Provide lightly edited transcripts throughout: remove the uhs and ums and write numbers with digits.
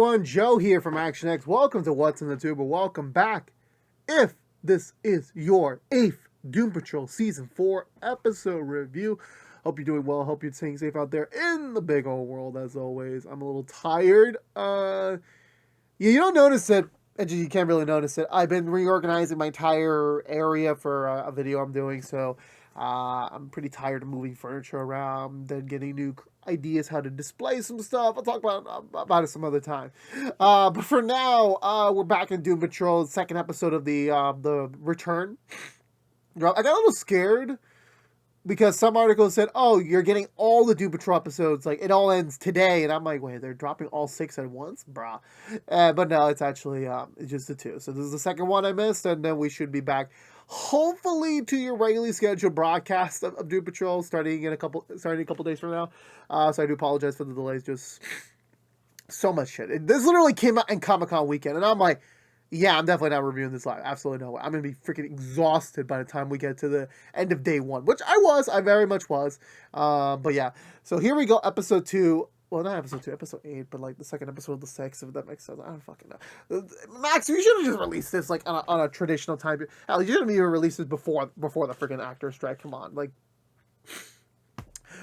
everyone, Joe here from ActionX. Welcome to What's in the Tube, or welcome back. If this is your 8th Doom Patrol Season 4 episode review, hope you're doing well, hope you're staying safe out there in the big old world as always. I'm a little tired. You don't notice it, and you can't really notice it. I've been reorganizing my entire area for a video I'm doing, so I'm pretty tired of moving furniture around, then getting new ideas how to display some stuff. I'll talk about it some other time. But for now, we're back in Doom Patrol, second episode of the return. I got a little scared because some articles said, "Oh, you're getting all the Doom Patrol episodes. Like it all ends today," and I'm like, "Wait, they're dropping all 6 at once, brah." But no, it's actually it's just the 2. So this is the second one I missed, and then we should be back, hopefully, to your regularly scheduled broadcast of Doom Patrol starting a couple days from now. So I do apologize for the delays. Just so much shit. This literally came out in Comic-Con weekend, and I'm like, yeah, I'm definitely not reviewing this live. Absolutely no way. I'm going to be freaking exhausted by the time we get to the end of day 1, which I very much was. But yeah, so here we go, episode 2. Well, not episode 2, episode 8, but like the second episode of the 6, if that makes sense. I don't fucking know. Max, you should have just released this like on a traditional time. Hell, you should have even released this before the freaking actor strike. Come on, like.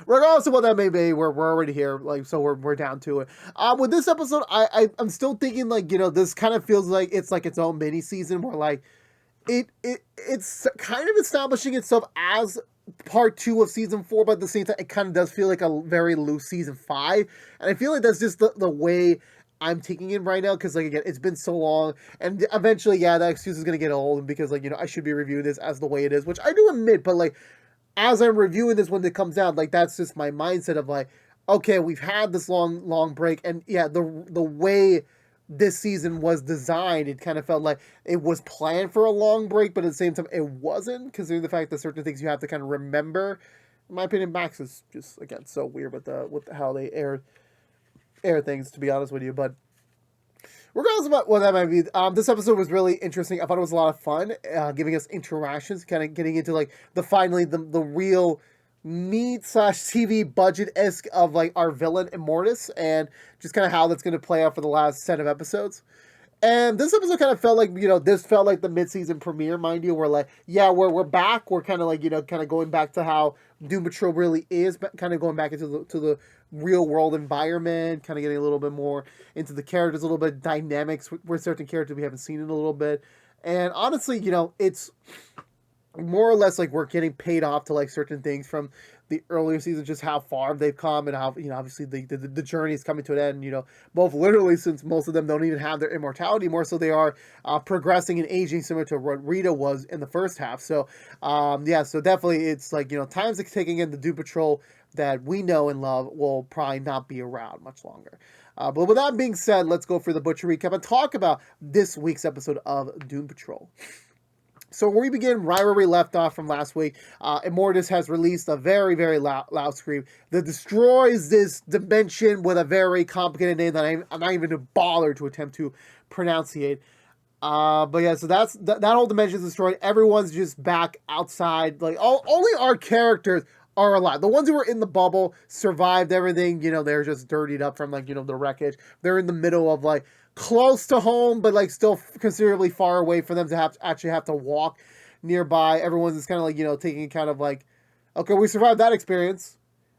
Regardless of what that may be, we're already here, like, so we're down to it. With this episode, I'm still thinking, like, you know, this kind of feels like it's its own mini season where like it's kind of establishing itself as part 2 of season 4, but at the same time it kind of does feel like a very loose season 5, and I feel like that's just the way I'm taking it right now, because, like, again, it's been so long, and eventually, yeah, that excuse is gonna get old, because, like, you know, I should be reviewing this as the way it is, which I do admit, but like, as I'm reviewing this when it comes out, like, that's just my mindset of like, okay, we've had this long break, and yeah, the way this season was designed, it kind of felt like it was planned for a long break, but at the same time, it wasn't, considering the fact that certain things you have to kind of remember. In my opinion, Max is just, again, so weird with how they air things, to be honest with you, but regardless of what that might be, this episode was really interesting. I thought it was a lot of fun, giving us interactions, kind of getting into like the real meat / TV budget-esque of like our villain Immortus, and just kind of how that's going to play out for the last set of episodes. And this episode kind of felt like, you know, this felt like the mid-season premiere, mind you. We're like, yeah, we're back. We're kind of like, you know, kind of going back to how Doom Patrol really is, but kind of going back into the real world environment, kind of getting a little bit more into the characters, a little bit of dynamics with certain characters we haven't seen in a little bit. And honestly, you know, it's more or less like we're getting paid off to like certain things from the earlier seasons, just how far they've come, and how, you know, obviously the journey is coming to an end, you know, both literally, since most of them don't even have their immortality more, so they are progressing and aging similar to what Rita was in the first half. So yeah, so definitely it's like, you know, times it's taking in the Doom Patrol that we know and love will probably not be around much longer. But with that being said, let's go for the Butcher recap and talk about this week's episode of Doom Patrol. So where we begin right where we left off from last week, Immortus has released a very, very loud scream that destroys this dimension with a very complicated name that I'm not even bothered to attempt to pronunciate. But yeah, so that whole dimension is destroyed. Everyone's just back outside. Like, only our characters are alive. The ones who were in the bubble survived everything. You know, they're just dirtied up from, like, you know, the wreckage. They're in the middle of, like, close to home, but like still considerably far away for them to have to walk nearby. Everyone's just kind of like, you know, taking kind of like, okay, we survived that experience,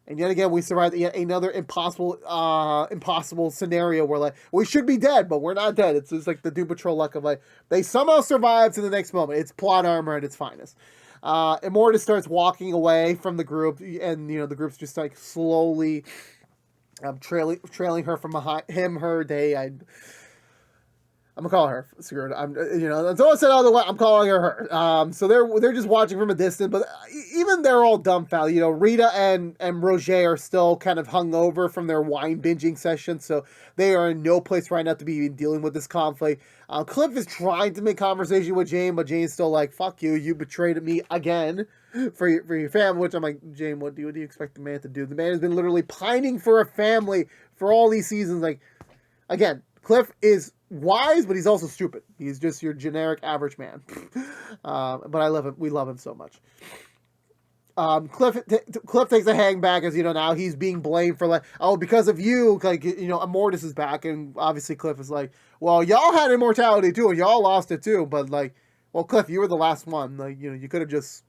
and yet again we survived yet another impossible scenario where like we should be dead, but we're not dead. It's just like the Doom Patrol luck of like they somehow survived to the next moment. It's plot armor at its finest. Immortus starts walking away from the group, and you know the group's just like slowly trailing her from behind him, her, they. I'm gonna call her. Screw it. You know, until I said otherwise, I'm calling her. So they're just watching from a distance, but even they're all dumbfounded. You know, Rita and Roger are still kind of hungover from their wine binging session, so they are in no place right now to be even dealing with this conflict. Cliff is trying to make conversation with Jane, but Jane's still like, "Fuck you! You betrayed me again for your family." Which I'm like, Jane, what do you expect the man to do? The man has been literally pining for a family for all these seasons. Like, again, Cliff is wise, but he's also stupid. He's just your generic average man. But I love him. We love him so much. Cliff takes a hang back as now he's being blamed for because of you, Immortus is back, and obviously Cliff is like, well, y'all had immortality too and y'all lost it too, but well, Cliff, you were the last one, you could have just,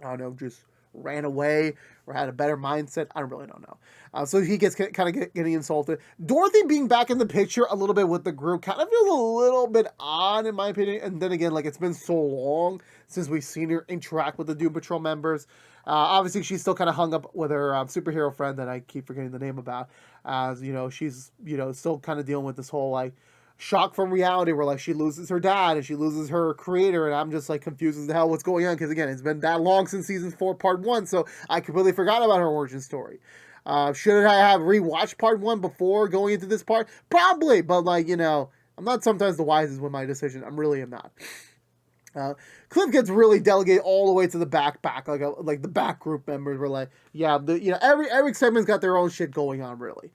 I don't know, just ran away or had a better mindset. I really don't know. So he gets kind of getting insulted. Dorothy being back in the picture a little bit with the group kind of feels a little bit odd in my opinion. And then again, it's been so long since we've seen her interact with the Doom Patrol members. Obviously, she's still kind of hung up with her superhero friend that I keep forgetting the name about. As she's still kind of dealing with this whole shock from reality where she loses her dad and she loses her creator, and I'm just confused as to hell what's going on, because again, it's been that long since season 4 part 1, so I completely forgot about her origin story. Should I have rewatched part 1 before going into this part? Probably, but I'm not sometimes the wisest with my decision. I really am not. Cliff gets really delegated all the way to the back, like the back group members were yeah, every segment's got their own shit going on, really.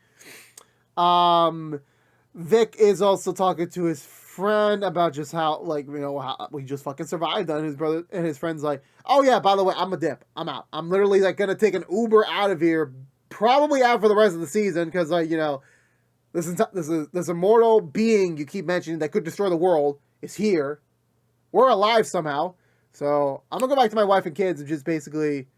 Vic is also talking to his friend about just how, how we just fucking survived, and his brother and his friend's like, oh yeah, by the way, I'm a dip. I'm out. I'm literally gonna take an Uber out of here, probably out for the rest of the season, because this immortal being you keep mentioning that could destroy the world is here. We're alive somehow. So I'm gonna go back to my wife and kids and just basically,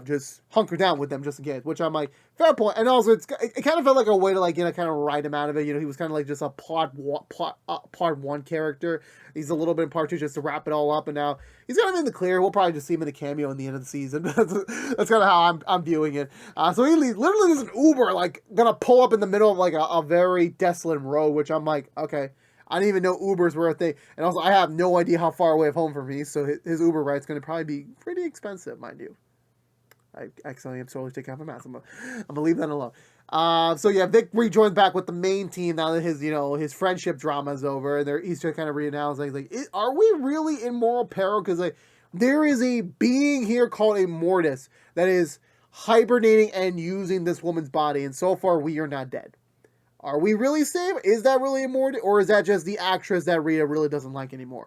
just hunker down with them just in case, which I'm like, fair point. And also, it kind of felt like a way to, kind of write him out of it. He was kind of just a part one character. He's a little bit in part 2 just to wrap it all up, and now he's kind of in the clear. We'll probably just see him in a cameo in the end of the season. That's kind of how I'm viewing it. So he literally there's an Uber, gonna pull up in the middle of, a very desolate road, which I'm like, okay. I didn't even know Ubers were a thing. And also, I have no idea how far away of home from me, so his Uber ride's going to probably be pretty expensive, mind you. I accidentally am totally taking off my mask. I'm gonna leave that alone. So yeah, Vic rejoins back with the main team now that his friendship drama is over, and he's just kind of reannouncing, are we really in moral peril? Because there is a being here called Immortus that is hibernating and using this woman's body, and so far we are not dead. Are we really safe? Is that really Immortus, or is that just the actress that Rita really doesn't like anymore?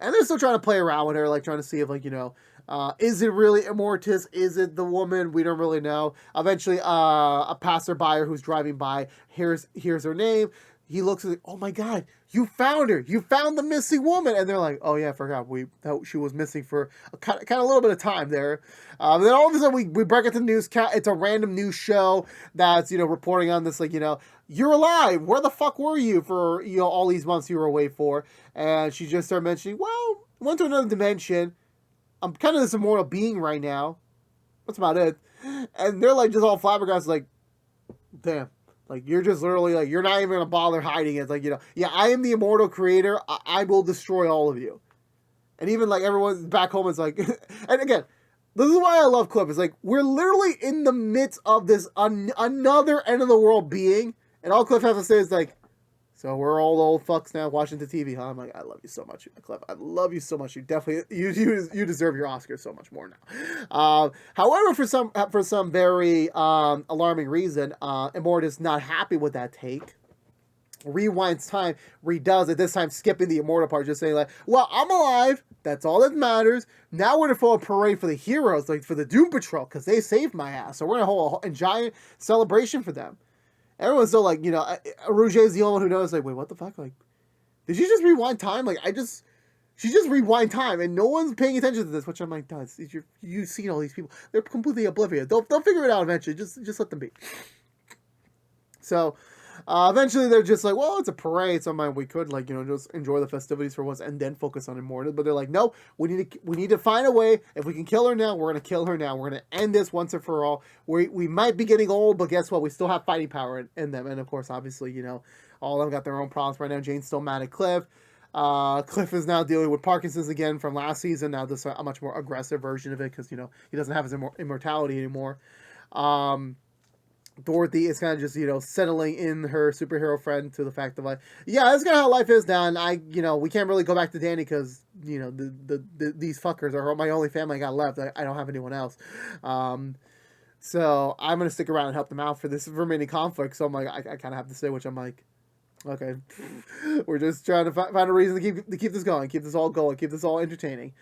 And they're still trying to play around with her, trying to see if, is it really Immortus? Is it the woman? We don't really know. Eventually, a passerby who's driving by hears her name. He looks at, oh my God, you found her. You found the missing woman. And they're like, oh yeah, I forgot. She was missing for kind of a little bit of time there. Then all of a sudden we break into the news. It's a random news show that's, reporting on this, you're alive. Where the fuck were you for, all these months you were away for? And she just started mentioning, well, went to another dimension. I'm kind of this immortal being right now. That's about it. And they're just all flabbergasted, damn. You're just literally, you're not even going to bother hiding it. Yeah, I am the immortal creator. I will destroy all of you. And even, everyone back home is and again, this is why I love Cliff. It's we're literally in the midst of this another end of the world being, and all Cliff has to say is, so we're all the old fucks now watching the TV, huh? I'm like, I love you so much, Cliff. I love you so much. You definitely, you deserve your Oscar so much more now. However, for some very alarming reason, Immortus not happy with that take. Rewinds time, redoes it, this time skipping the immortal part, just saying well, I'm alive. That's all that matters. Now we're going to throw a parade for the heroes, for the Doom Patrol, because they saved my ass. So we're going to hold a giant celebration for them. Everyone's still Rouge is the only one who knows, wait, what the fuck? Did you just rewind time? She just rewind time, and no one's paying attention to this, which I'm like, guys, you've seen all these people. They're completely oblivious. They'll figure it out eventually. Just let them be. So, eventually they're just well, it's a parade, so we could, just enjoy the festivities for once and then focus on Immortus. But they're like, no, we need to find a way. If we can kill her now, we're going to kill her now. We're going to end this once and for all. We might be getting old, but guess what? We still have fighting power in them. And of course, obviously, all of them got their own problems right now. Jane's still mad at Cliff. Cliff is now dealing with Parkinson's again from last season. Now this is a much more aggressive version of it because, he doesn't have his immortality anymore. Dorothy is kind of just, settling in her superhero friend to the fact of yeah, that's kind of how life is now. And we can't really go back to Danny because, these fuckers are my only family I got left. I don't have anyone else. So I'm going to stick around and help them out for this remaining conflict. So I'm I kind of have to say, which I'm okay, we're just trying to find a reason to keep this going, keep this all going, keep this all entertaining.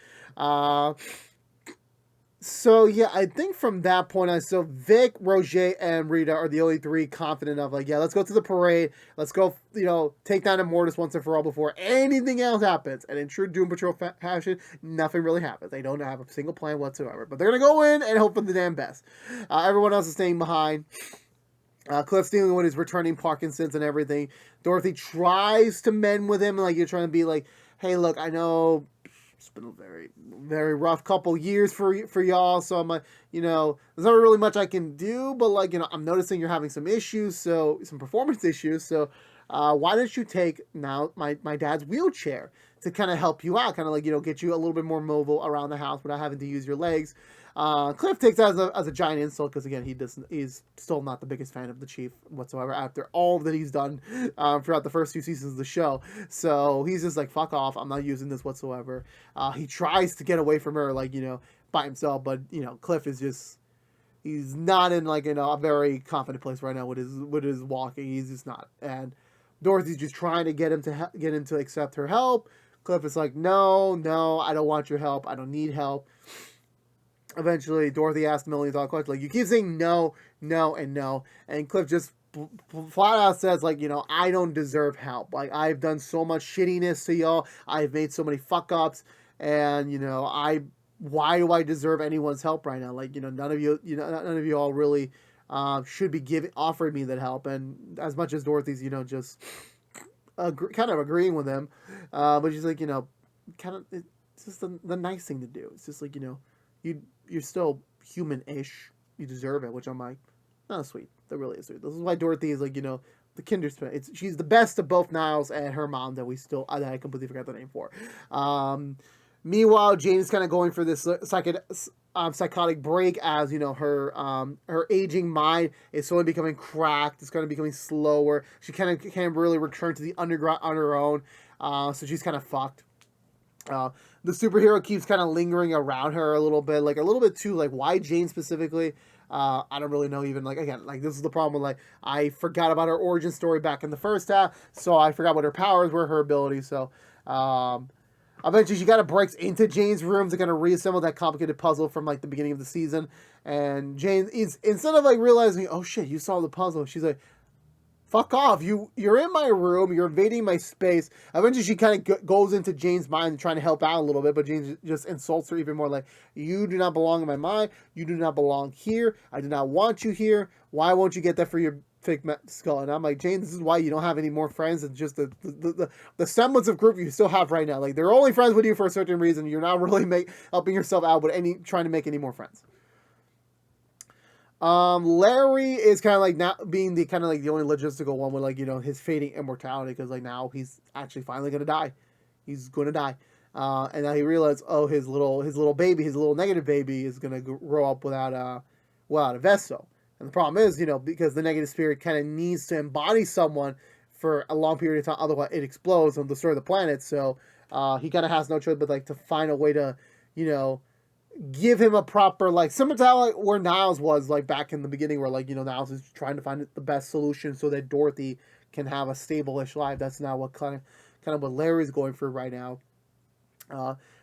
So yeah, I think from that point on, so Vic, Roger, and Rita are the only three confident enough. Like, yeah, let's go to the parade. Let's go, take down Immortus once and for all before anything else happens. And in true Doom Patrol fashion, nothing really happens. They don't have a single plan whatsoever. But they're gonna go in and hope for the damn best. Everyone else is staying behind. Cliff's dealing with his returning Parkinson's and everything. Dorothy tries to mend with him, like you're trying to be like, hey, look, I know it's been a very, very rough couple years for y'all. So I'm like, there's not really much I can do, but like, I'm noticing you're having some issues, so some performance issues. So why don't you take now my dad's wheelchair to kind of help you out, kind of like, get you a little bit more mobile around the house without having to use your legs. Cliff takes that as a giant insult because again he's still not the biggest fan of the Chief whatsoever after all that he's done throughout the first 2 seasons of the show. So he's just like, fuck off, I'm not using this whatsoever. He tries to get away from her like by himself, but Cliff is just, he's not in like a very confident place right now with his walking. He's just not, and Dorothy's just trying to get him to accept her help. Cliff is like, no, I don't want your help, I don't need help. Eventually, Dorothy asked a $1 million question, like, you keep saying no, and no. And Cliff just flat out says, like, I don't deserve help. Like, I've done so much shittiness to y'all. I've made so many fuck ups. And, why do I deserve anyone's help right now? Like, none of you all really should be offering me that help. And as much as Dorothy's, just kind of agreeing with him, but she's like, kind of, it's just the nice thing to do. It's just like, you're still human-ish. You deserve it, which I'm like, oh, sweet. That really is sweet. This is why Dorothy is like, the Kinderspin. She's the best of both Niles and her mom that I completely forgot the name for. Meanwhile, Jane's kind of going for this psychotic break as, her aging mind is slowly becoming cracked. It's kind of becoming slower. She kind of can't really return to the underground on her own. So she's kind of fucked. The superhero keeps kind of lingering around her a little bit, like a little bit too, like why Jane specifically? I don't really know even, like, again, like this is the problem with, like, I forgot about her origin story back in the first half, so I forgot what her powers were, her abilities, so, eventually she kind of breaks into Jane's room to kind of reassemble that complicated puzzle from, like, the beginning of the season, and Jane is, instead of, like, realizing, oh shit, you solved the puzzle, she's like, fuck off, you're in my room, you're invading my space. Eventually she kind of goes into Jane's mind trying to help out a little bit, but Jane just insults her even more, like, you do not belong in my mind, you do not belong here, I do not want you here, why won't you get that for your fake skull? And I'm like, Jane, this is why you don't have any more friends than just the semblance of group you still have right now. Like, they're only friends with you for a certain reason, you're not really helping yourself out with trying to make any more friends. Larry is kind of like now being the kind of like the only logistical one with, like, his fading immortality, because like now he's actually finally gonna die. He's gonna die, and now he realized, oh, his little baby, his little negative baby, is gonna grow up without a vessel. And the problem is, because the negative spirit kind of needs to embody someone for a long period of time, otherwise it explodes and destroys the planet. So he kind of has no choice but like to find a way to, give him a proper, like, similar to how, like, where Niles was, like, back in the beginning, where, like, Niles is trying to find the best solution so that Dorothy can have a stable-ish life. That's now what kind of what Larry's going through right now.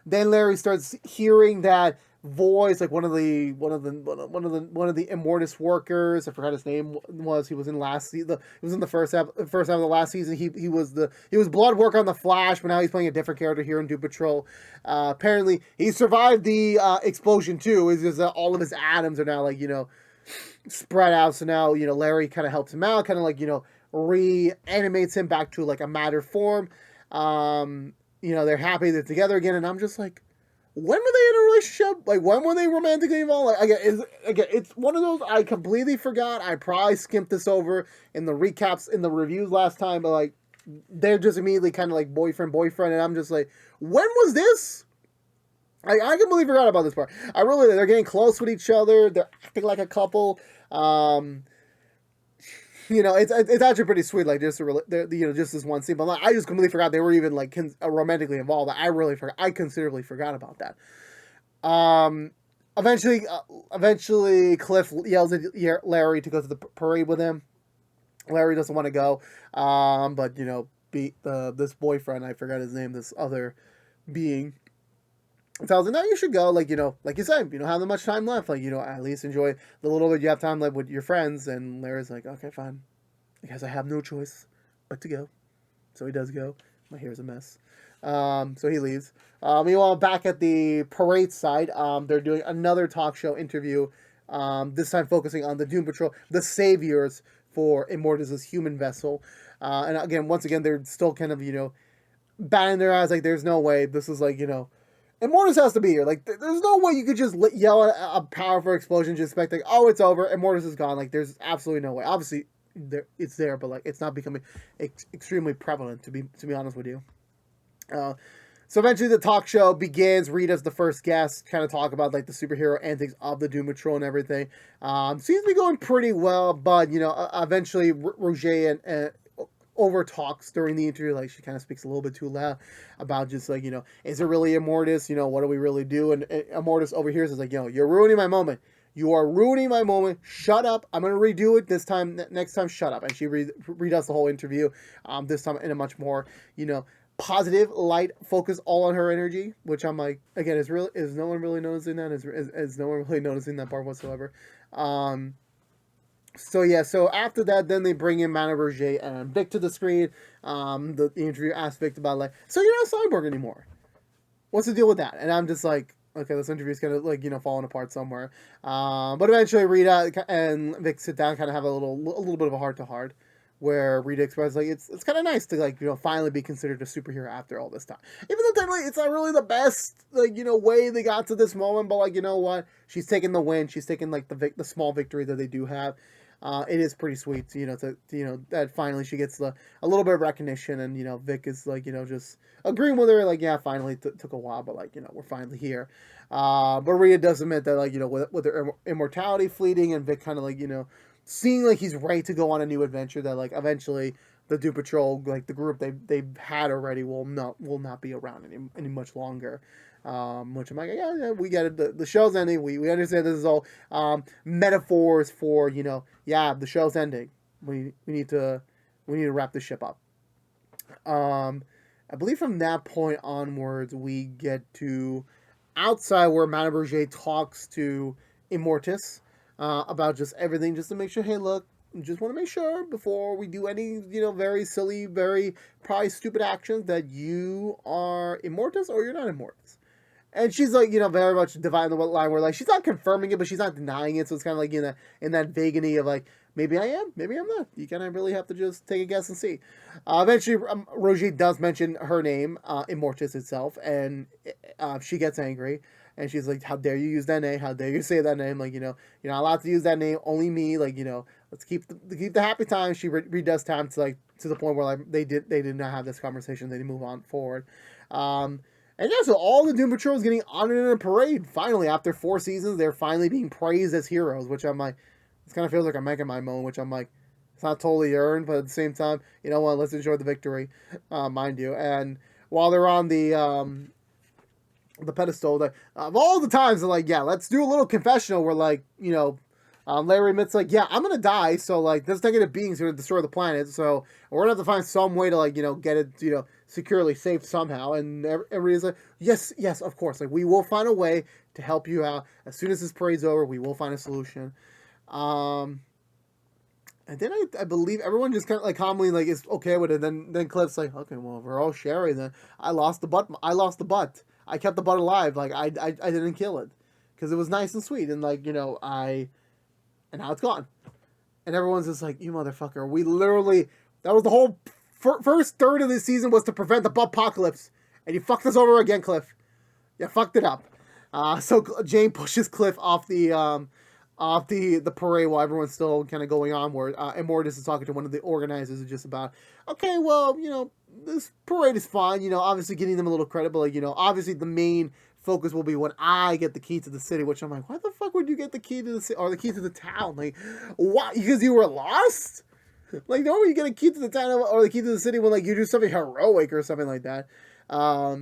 Then Larry starts hearing that voice, like one of the Immortus workers. I forgot his name was. He was in he was in the first half of the last season. He was blood work on the Flash, but now he's playing a different character here in Doom Patrol. Apparently he survived the explosion too. It's just that all of his atoms are now, like, spread out. So now, Larry kind of helps him out, kind of like, reanimates him back to like a matter form. They're happy they're together again, and I'm just like, when were they in a relationship? Like, when were they romantically involved? Like, it's one of those I completely forgot. I probably skimped this over in the recaps, in the reviews last time, but, like, they're just immediately kind of like boyfriend, and I'm just like, when was this? I completely forgot about this part. They're getting close with each other. They're acting like a couple. It's actually pretty sweet, like, just just this one scene. But like, I just completely forgot they were even like romantically involved. I considerably forgot about that. Eventually, Cliff yells at Larry to go to the parade with him. Larry doesn't want to go, but this boyfriend, I forgot his name, this other being, tells her, no, you should go. Like, like you said, you don't have that much time left. Like, at least enjoy the little bit you have time left with your friends. And Larry's like, okay, fine. I guess I have no choice but to go. So he does go. My hair's a mess. So he leaves. Meanwhile, back at the parade side, they're doing another talk show interview. This time focusing on the Doom Patrol, the saviors for Immortus' human vessel. And again, once again, they're still kind of, batting their eyes like, there's no way. This is like, Immortus has to be here. Like, there's no way you could just yell at a powerful explosion, just expecting, oh, it's over, Immortus is gone. Like, there's absolutely no way. Obviously, it's there, but like, it's not becoming extremely prevalent, to be honest with you. So eventually the talk show begins. Rita's the first guest, kind of talk about like the superhero antics of the Doom Patrol and everything. Seems to be going pretty well, but eventually Roger and over talks during the interview. Like, she kind of speaks a little bit too loud about just like, is it really Immortus? What do we really do? And Immortus overhears is like, you're ruining my moment. You are ruining my moment. Shut up. I'm going to redo it this time. Next time, shut up. And she redoes the whole interview, this time in a much more, positive, light focus, all on her energy, which I'm like, again, is no one really noticing that? Is no one really noticing that part whatsoever? So after that, then they bring in Mana Roger and Vic to the screen. The interview aspect about like, so you're not a cyborg anymore. What's the deal with that? And I'm just like, okay, this interview's kind of like, falling apart somewhere. But eventually Rita and Vic sit down, kind of have a little bit of a heart-to-heart, where Rita expresses like, it's kind of nice to like, finally be considered a superhero after all this time. Even though technically it's not really the best, like, way they got to this moment, but like, you know what? She's taking the win. She's taking like the small victory that they do have. It is pretty sweet, that finally she gets a little bit of recognition, and Vic is like, just agreeing with her, like, yeah, finally took a while, but like, we're finally here. But Rita does admit that, like, with her immortality fleeting, and Vic kind of like, seeing like he's ready to go on a new adventure, that like eventually the Doom Patrol, like the group they've had already, will not be around any much longer. Which I'm like, yeah, we get it. The show's ending. We understand this is all metaphors for, the show's ending. We need to wrap this ship up. I believe from that point onwards, we get to outside where Mana Roger talks to Immortus about just everything, just to make sure, hey, look, just want to make sure before we do any, very silly, very probably stupid actions, that you are Immortus or you're not Immortus. And she's like, very much dividing the line where like she's not confirming it, but she's not denying it. So it's kind of like in that vagity of like, maybe I am, maybe I'm not. You kind of really have to just take a guess and see. Eventually, Roger does mention her name, Immortus itself, and she gets angry. And she's like, how dare you use that name? How dare you say that name? Like, you're not allowed to use that name. Only me. Like, let's keep the happy time. She redoes time to the point where like they did not have this conversation. They move on forward. And yeah, so all the Doom Patrol is getting honored in a parade. Finally, after 4 seasons, they're finally being praised as heroes, which I'm like, this kind of feels like a Mega Man moment, which I'm like, it's not totally earned, but at the same time, you know what, let's enjoy the victory, mind you. And while they're on the pedestal, of all the times, they're like, yeah, let's do a little confessional where like, Larry admits like, yeah, I'm gonna die, so like this negative being's gonna destroy the planet, so we're gonna have to find some way to like, get it, securely saved somehow. And everybody's like, yes, of course, like we will find a way to help you out. As soon as this parade's over, we will find a solution. And then I believe everyone just kind of like calmly like is okay with it. Then Cliff's like, okay, well, if we're all sharing, then I lost the butt. I kept the butt alive. Like I didn't kill it because it was nice and sweet, and like and now it's gone. And everyone's just like, you motherfucker. We literally, that was the whole first third of this season was to prevent the apocalypse. And you fucked us over again, Cliff. You fucked it up. So Jane pushes Cliff off the parade while everyone's still kind of going onward. And Immortus is talking to one of the organizers just about, okay, well, this parade is fine. Obviously getting them a little credit, but like, obviously the main focus will be when I get the key to the city, which I'm like, why the fuck would you get the key to the city or the key to the town? Like, why? Because you were lost? Like, normally you get a key to the town or the key to the city when like you do something heroic or something like that. But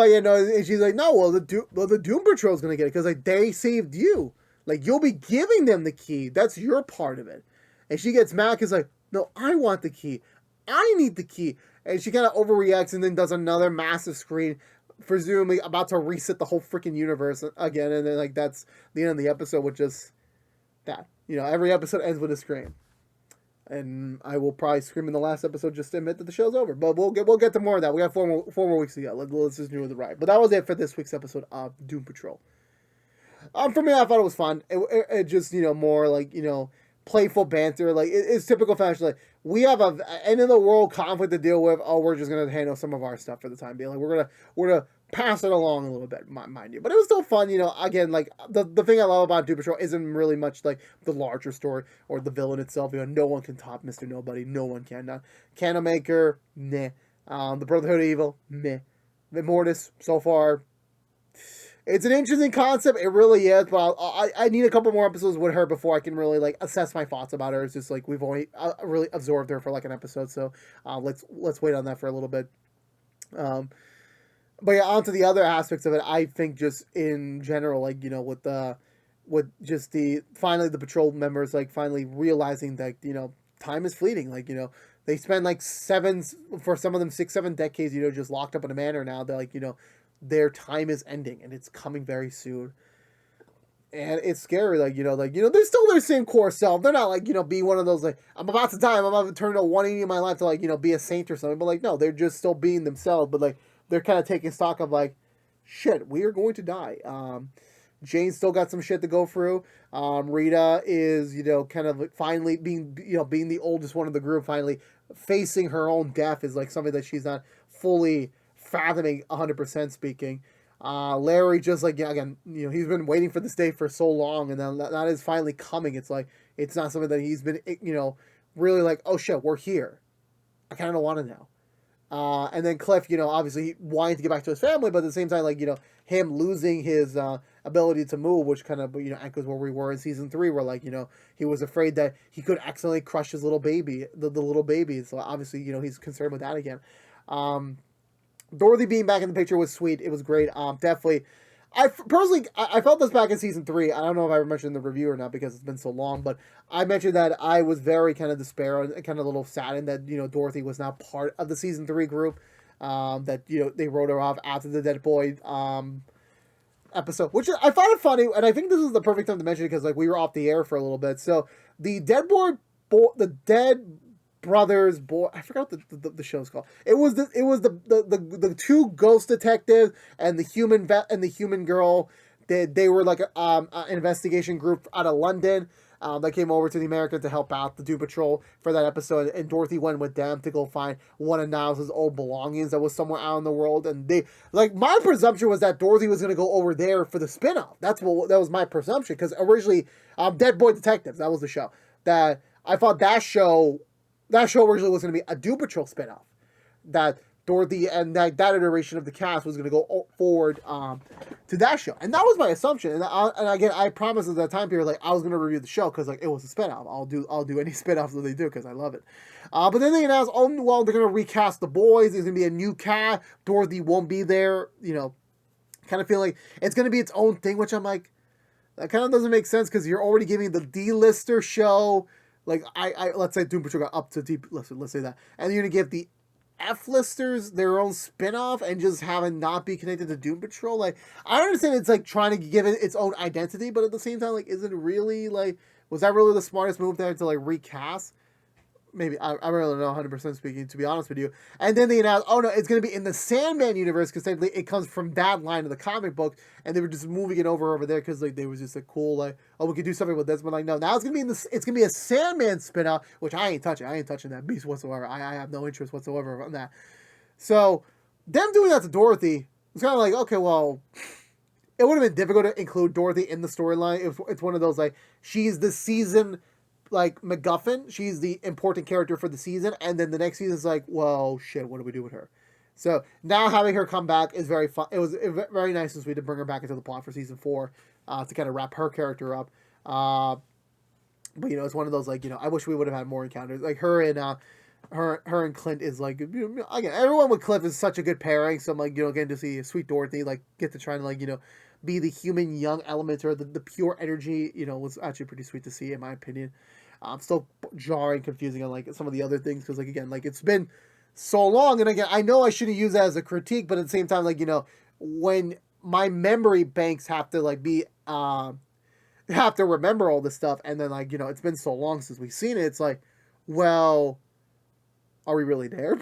and she's like, no, well the Doom Patrol's gonna get it because like they saved you. Like you'll be giving them the key. That's your part of it. And she gets mad because like, no, I want the key. I need the key. And she kind of overreacts and then does another massive scream presumably about to reset the whole freaking universe again, and then like that's the end of the episode with just that. You know, every episode ends with a scream, and I will probably scream in the last episode just to admit that the show's over. But we'll get to more of that. We got four more weeks to go. Let's just do the ride. But that was it for this week's episode of Doom Patrol. For me, I thought it was fun. It just, you know, more like, you know, playful banter. Like, it's typical fashion. Like, we have a end of the world conflict to deal with. Oh, we're just gonna handle some of our stuff for the time being. Like, we're gonna pass it along a little bit, mind you. But it was still fun, you know. Again, like the thing I love about Doom Patrol isn't really much like the larger story or the villain itself. You know, no one can top Mr. Nobody. No one can. Candlemaker, meh. The Brotherhood of Evil, meh. Mortis, so far. It's an interesting concept, it really is, but I need a couple more episodes with her before I can really, like, assess my thoughts about her. It's just, like, we've only really absorbed her for, like, an episode, so let's wait on that for a little bit. But yeah, on to the other aspects of it, I think just in general, like, you know, with just finally the patrol members, like, finally realizing that, you know, time is fleeting, like, you know, they spend, like, for some of them, 6-7 decades, you know, just locked up in a manor now, they're, like, you know, their time is ending and it's coming very soon. And it's scary, like, you know, they're still their same core self. They're not like, you know, be one of those, like, I'm about to die, I'm about to turn to 180 in my life to, like, you know, be a saint or something. But, like, no, they're just still being themselves. But, like, they're kind of taking stock of, like, shit, we are going to die. Jane's still got some shit to go through. Rita is, you know, kind of finally being the oldest one of the group, finally facing her own death is, like, something that she's not fully fathoming 100% speaking. Larry just, like, yeah, again, you know, he's been waiting for this day for so long, and then that is finally coming. It's like, it's not something that he's been, you know, really like, oh shit, we're here. I kind of don't want to know. And then Cliff, you know, obviously wanting to get back to his family, but at the same time, like, you know, him losing his ability to move, which kind of, you know, echoes where we were in season 3, where, like, you know, he was afraid that he could accidentally crush his little baby, the little baby. So obviously, you know, he's concerned with that again. Dorothy being back in the picture was sweet. It was great. Definitely. I personally, I felt this back in season 3. I don't know if I ever mentioned in the review or not because it's been so long, but I mentioned that I was very kind of despair and kind of a little saddened that, you know, Dorothy was not part of the season 3 group. That, you know, they wrote her off after the Dead Boy episode, which I found it funny, and I think this is the perfect time to mention it because, like, we were off the air for a little bit. So the Dead Brothers, boy, I forgot what the show's called. It was the two ghost detectives and the human girl. They were like an investigation group out of London that came over to the America to help out the Doom Patrol for that episode. And Dorothy went with them to go find one of Niles' old belongings that was somewhere out in the world. And they, like, my presumption was that Dorothy was going to go over there for the spinoff. That was my presumption because originally, Dead Boy Detectives, that was the show that I thought that show originally was going to be a Doom Patrol spinoff. That Dorothy and that iteration of the cast was going to go forward to that show. And that was my assumption. And again, I promised at that time period, like, I was going to review the show because, like, it was a spinoff. I'll do any spinoffs that they do because I love it. But then they announced, oh, well, they're going to recast the boys. There's going to be a new cast. Dorothy won't be there. You know, kind of feel like it's going to be its own thing, which I'm like, that kind of doesn't make sense because you're already giving the D-lister show. Like, I let's say Doom Patrol got up to deep, let's say that. And you're going to give the F-listers their own spin-off and just have it not be connected to Doom Patrol. Like, I understand it's, like, trying to give it its own identity, but at the same time, like, is it really, like, was that really the smartest move there to, like, recast? Maybe, I really don't know 100% speaking, to be honest with you. And then they announced, oh no, it's going to be in the Sandman universe, because technically it comes from that line of the comic book, and they were just moving it over there, because, like, they was just, like, cool, like, oh, we could do something with this, but, like, no, now it's going to be it's going to be a Sandman spinoff, which I ain't touching that beast whatsoever. I have no interest whatsoever on that. So, them doing that to Dorothy, it's kind of like, okay, well, it would have been difficult to include Dorothy in the storyline. It's one of those, like, she's the season, like, MacGuffin. She's the important character for the season, and then the next season is like, well, shit, what do we do with her? So now having her come back is very fun. It was very nice and sweet to bring her back into the plot for season 4 to kind of wrap her character up. But, you know, it's one of those, like, you know, I wish we would have had more encounters. Like, her and Clint is, like, again, everyone with Cliff is such a good pairing. So I'm, like, you know, getting to see sweet Dorothy, like, get to try and, like, you know, be the human young element or the pure energy, you know, was actually pretty sweet to see, in my opinion. Still jarring, confusing on, like, some of the other things, because, like, again, like, it's been so long, and again, I know I shouldn't use that as a critique, but at the same time, like, you know, when my memory banks have to like be have to remember all this stuff, and then like it's been so long since we've seen it. It's like, well, are we really there?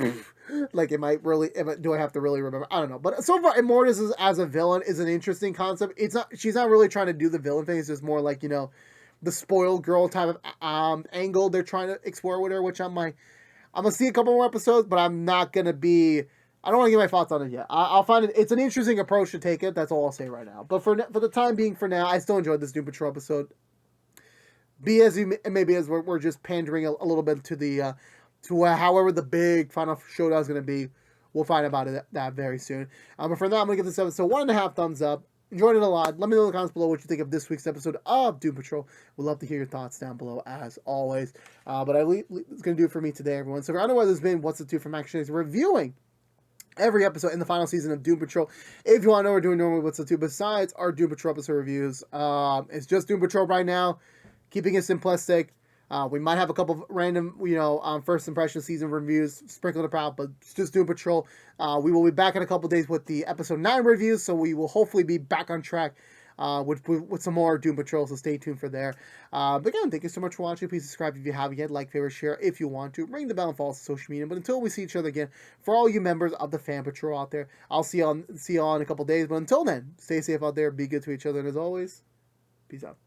Like, do I have to really remember? I don't know. But so far, Immortus as a villain is an interesting concept. She's not really trying to do the villain thing. It's just more like the spoiled girl type of angle they're trying to explore with her, which I'm gonna see a couple more episodes, but I'm not gonna be. I don't want to get my thoughts on it yet. I'll find it. It's an interesting approach to take it. That's all I'll say right now. But for the time being, for now, I still enjoyed this Doom Patrol episode. Be as you maybe as we're just pandering a little bit to the however the big final showdown is going to be. We'll find about that very soon. But for now, I'm going to give this episode 1.5 thumbs up. Enjoyed it a lot. Let me know in the comments below what you think of this week's episode of Doom Patrol. We'd love to hear your thoughts down below, as always. But it's going to do it for me today, everyone. So, I don't know what this has been. What's the two from ActionX reviewing every episode in the final season of Doom Patrol. If you want to know what we're doing normally, what's the two besides our Doom Patrol episode reviews? It's just Doom Patrol right now, keeping it simplistic. We might have a couple of random, first impression season reviews sprinkled about, but it's just Doom Patrol. We will be back in a couple of days with the episode 9 reviews, so we will hopefully be back on track with some more Doom Patrol, so stay tuned for there. But again, thank you so much for watching. Please subscribe if you haven't yet, like, favorite, share if you want to, ring the bell and follow us on social media. But until we see each other again, for all you members of the Fan Patrol out there, I'll see you all in a couple of days. But until then, stay safe out there, be good to each other, and as always, peace out.